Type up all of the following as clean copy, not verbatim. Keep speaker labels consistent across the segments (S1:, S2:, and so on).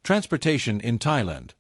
S1: Transportation in Thailand.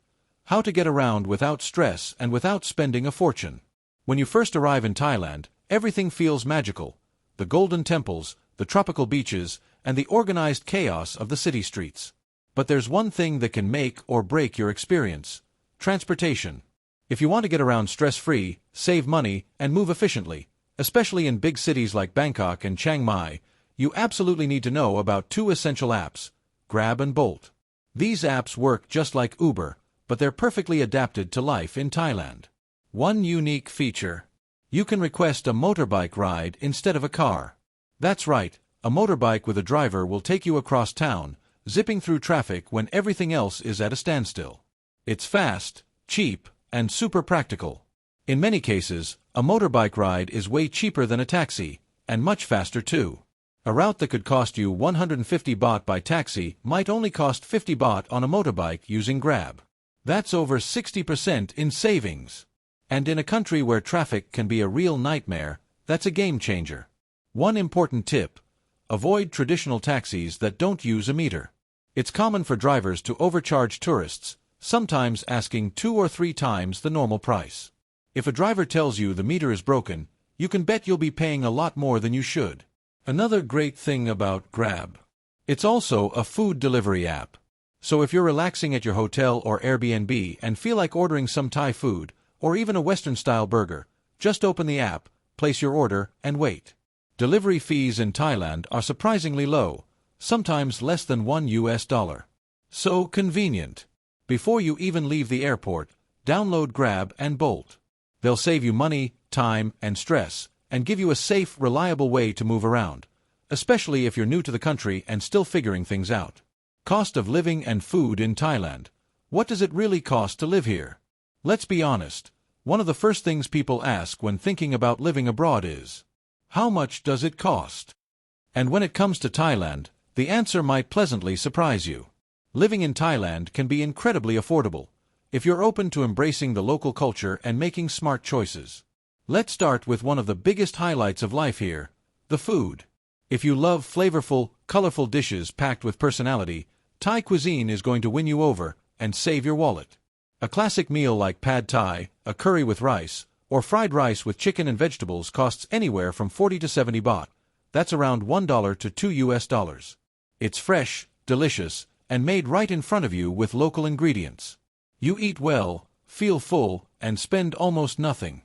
S1: How to get around without stress and without spending a fortune. When you first arrive in Thailand, everything feels magical. The golden temples, the tropical beaches, and the organized chaos of the city streets. But there's one thing that can make or break your experience: transportation. If you want to get around stress-free, save money, and move efficiently, especially in big cities like Bangkok and Chiang Mai, you absolutely need to know about two essential apps: Grab and Bolt. These apps work just like Uber, but they're perfectly adapted to life in Thailand. One unique feature: you can request a motorbike ride instead of a car. That's right, a motorbike with a driver will take you across town, zipping through traffic when everything else is at a standstill. It's fast, cheap, and super practical. In many cases, a motorbike ride is way cheaper than a taxi, and much faster too. A route that could cost you 150 baht by taxi might only cost 50 baht on a motorbike using Grab. That's over 60% in savings. And in a country where traffic can be a real nightmare, that's a game changer. One important tip: avoid traditional taxis that don't use a meter. It's common for drivers to overcharge tourists, sometimes asking 2 or 3 times the normal price. If a driver tells you the meter is broken, you can bet you'll be paying a lot more than you should. Another great thing about Grab: it's also a food delivery app. So if you're relaxing at your hotel or Airbnb and feel like ordering some Thai food, or even a Western-style burger, just open the app, place your order, and wait. Delivery fees in Thailand are surprisingly low, sometimes less than $1. So convenient. Before you even leave the airport, download Grab and Bolt. They'll save you money, time, and stress, and give you a safe, reliable way to move around, especially if you're new to the country and still figuring things out. Cost of living and food in Thailand. What does it really cost to live here? Let's be honest, one of the first things people ask when thinking about living abroad is, how much does it cost? And when it comes to Thailand, the answer might pleasantly surprise you. Living in Thailand can be incredibly affordable, if you're open to embracing the local culture and making smart choices. Let's start with one of the biggest highlights of life here: the food. If you love flavorful, colorful dishes packed with personality, Thai cuisine is going to win you over and save your wallet. A classic meal like pad Thai, a curry with rice, or fried rice with chicken and vegetables costs anywhere from 40 to 70 baht. That's around $1 to $2. It's fresh, delicious, and made right in front of you with local ingredients. You eat well, feel full, and spend almost nothing.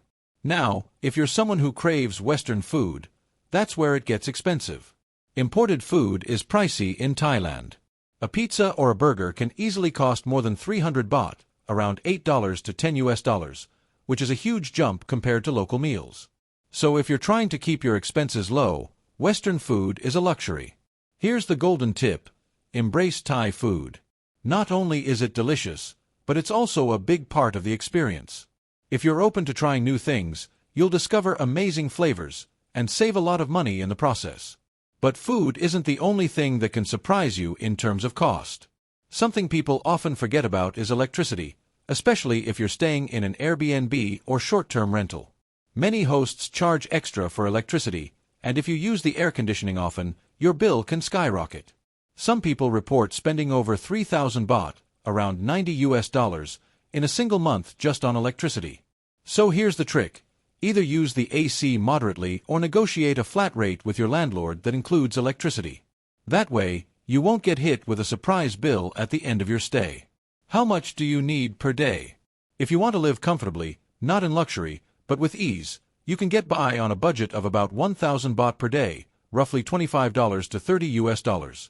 S1: Now, if you're someone who craves Western food, that's where it gets expensive. Imported food is pricey in Thailand. A pizza or a burger can easily cost more than 300 baht, around $8 to $10, which is a huge jump compared to local meals. So if you're trying to keep your expenses low, Western food is a luxury. Here's the golden tip: embrace Thai food. Not only is it delicious, but it's also a big part of the experience. If you're open to trying new things, you'll discover amazing flavors and save a lot of money in the process. But food isn't the only thing that can surprise you in terms of cost. Something people often forget about is electricity, especially if you're staying in an Airbnb or short-term rental. Many hosts charge extra for electricity, and if you use the air conditioning often, your bill can skyrocket. Some people report spending over 3,000 baht, around $90, in a single month just on electricity. So here's the trick: either use the AC moderately or negotiate a flat rate with your landlord that includes electricity. That way, you won't get hit with a surprise bill at the end of your stay. How much do you need per day? If you want to live comfortably, not in luxury, but with ease, you can get by on a budget of about 1,000 baht per day, roughly $25 to $30.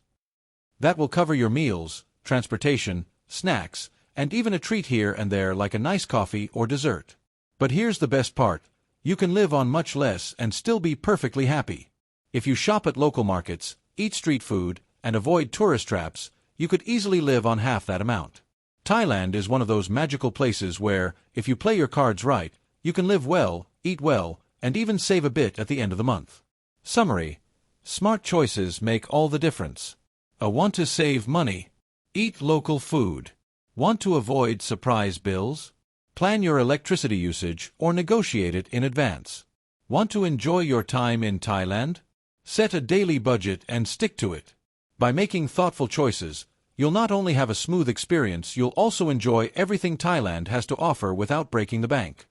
S1: That will cover your meals, transportation, snacks, and even a treat here and there like a nice coffee or dessert. But here's the best part: you can live on much less and still be perfectly happy. If you shop at local markets, eat street food, and avoid tourist traps, you could easily live on half that amount. Thailand is one of those magical places where, if you play your cards right, you can live well, eat well, and even save a bit at the end of the month. Summary: smart choices make all the difference. Want to save money? Eat local food. Want to avoid surprise bills? Plan your electricity usage or negotiate it in advance. Want to enjoy your time in Thailand? Set a daily budget and stick to it. By making thoughtful choices, You'll not only have a smooth experience, you'll also enjoy everything Thailand has to offer without breaking the bank.